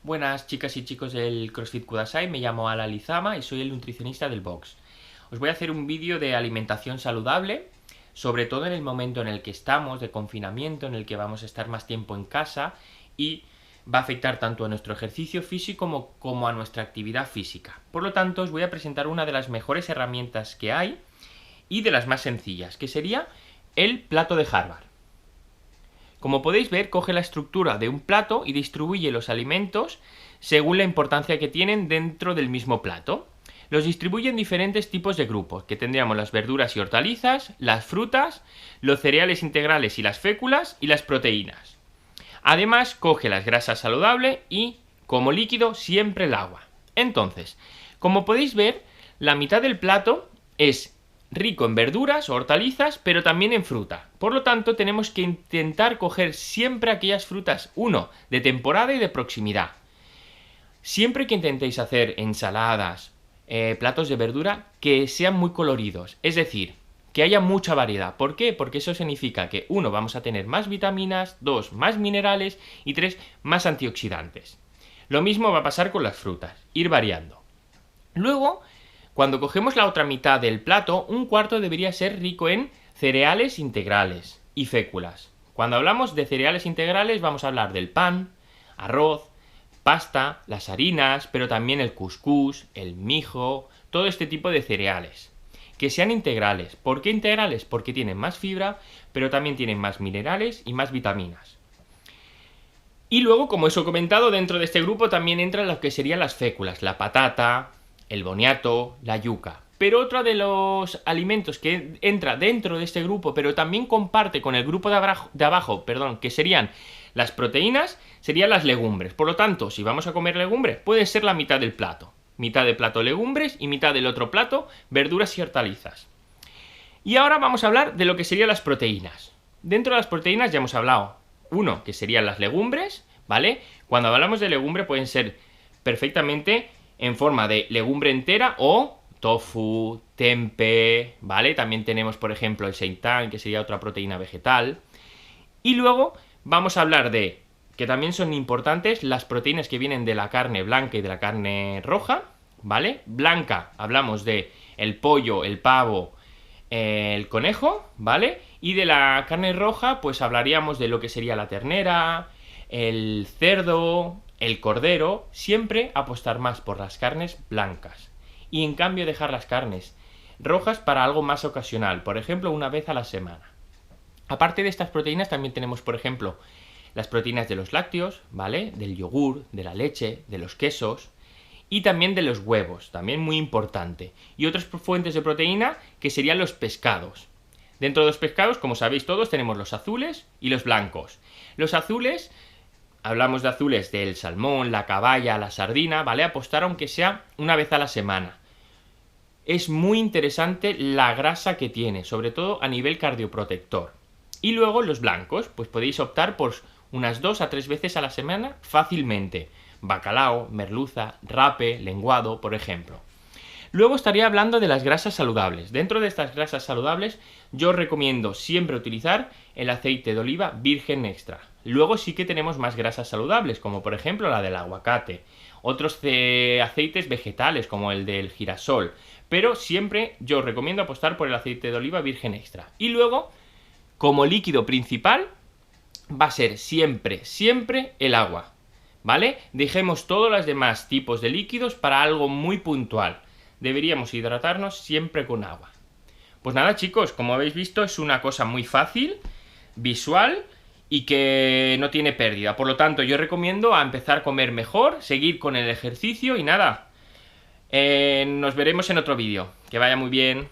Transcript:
Buenas chicas y chicos del CrossFit Kudasai, me llamo Ala Lizama y soy el nutricionista del box. Os voy a hacer un vídeo de alimentación saludable, sobre todo en el momento en el que estamos de confinamiento, en el que vamos a estar más tiempo en casa y va a afectar tanto a nuestro ejercicio físico como a nuestra actividad física. Por lo tanto, os voy a presentar una de las mejores herramientas que hay y de las más sencillas, que sería el plato de Harvard. Como podéis ver, coge la estructura de un plato y distribuye los alimentos según la importancia que tienen dentro del mismo plato. Los distribuye en diferentes tipos de grupos, que tendríamos las verduras y hortalizas, las frutas, los cereales integrales y las féculas y las proteínas. Además, coge las grasas saludables y, como líquido, siempre el agua. Entonces, como podéis ver, la mitad del plato es rico en verduras o hortalizas, pero también en fruta. Por lo tanto, tenemos que intentar coger siempre aquellas frutas, de temporada y de proximidad. Siempre que intentéis hacer ensaladas, platos de verdura, que sean muy coloridos. Es decir, que haya mucha variedad. ¿Por qué? Porque eso significa que, vamos a tener más vitaminas, 2, más minerales y 3, más antioxidantes. Lo mismo va a pasar con las frutas, ir variando. Luego, cuando cogemos la otra mitad del plato, un cuarto debería ser rico en cereales integrales y féculas. Cuando hablamos de cereales integrales vamos a hablar del pan, arroz, pasta, las harinas, pero también el cuscús, el mijo, todo este tipo de cereales. Que sean integrales. ¿Por qué integrales? Porque tienen más fibra, pero también tienen más minerales y más vitaminas. Y luego, como os he comentado, dentro de este grupo también entran lo que serían las féculas, la patata, el boniato, la yuca. Pero otro de los alimentos que entra dentro de este grupo, pero también comparte con el grupo de abajo, que serían las proteínas, serían las legumbres. Por lo tanto, si vamos a comer legumbres, puede ser la mitad del plato. Mitad de plato legumbres y mitad del otro plato verduras y hortalizas. Y ahora vamos a hablar de lo que serían las proteínas. Dentro de las proteínas ya hemos hablado, que serían las legumbres, ¿vale? Cuando hablamos de legumbre pueden ser perfectamente en forma de legumbre entera o tofu, tempeh, ¿vale? También tenemos, por ejemplo, el seitan, que sería otra proteína vegetal. Y luego vamos a hablar de, que también son importantes, las proteínas que vienen de la carne blanca y de la carne roja, ¿vale? Blanca, hablamos de el pollo, el pavo, el conejo, ¿vale? Y de la carne roja, pues hablaríamos de lo que sería la ternera, el cerdo, el cordero. Siempre apostar más por las carnes blancas y en cambio dejar las carnes rojas para algo más ocasional, por ejemplo una vez a la semana. Aparte de estas proteínas también tenemos, por ejemplo, las proteínas de los lácteos, ¿vale? Del yogur, de la leche, de los quesos y también de los huevos, también muy importante. Y otras fuentes de proteína que serían los pescados. Dentro de los pescados, como sabéis todos, tenemos los azules y los blancos. Los azules, hablamos de azules del salmón, la caballa, la sardina, ¿vale? Apostar aunque sea una vez a la semana. Es muy interesante la grasa que tiene, sobre todo a nivel cardioprotector. Y luego los blancos, pues podéis optar por unas 2 a 3 veces a la semana fácilmente. Bacalao, merluza, rape, lenguado, por ejemplo. Luego estaría hablando de las grasas saludables. Dentro de estas grasas saludables yo os recomiendo siempre utilizar el aceite de oliva virgen extra. Luego sí que tenemos más grasas saludables, como por ejemplo la del aguacate. Otros aceites vegetales, como el del girasol. Pero siempre yo os recomiendo apostar por el aceite de oliva virgen extra. Y luego, como líquido principal, va a ser siempre el agua, ¿vale? Dejemos todos los demás tipos de líquidos para algo muy puntual. Deberíamos hidratarnos siempre con agua. Pues nada, chicos, como habéis visto es una cosa muy fácil, visual y que no tiene pérdida. Por lo tanto, yo recomiendo a empezar a comer mejor, seguir con el ejercicio y nada. Nos veremos en otro vídeo. Que vaya muy bien.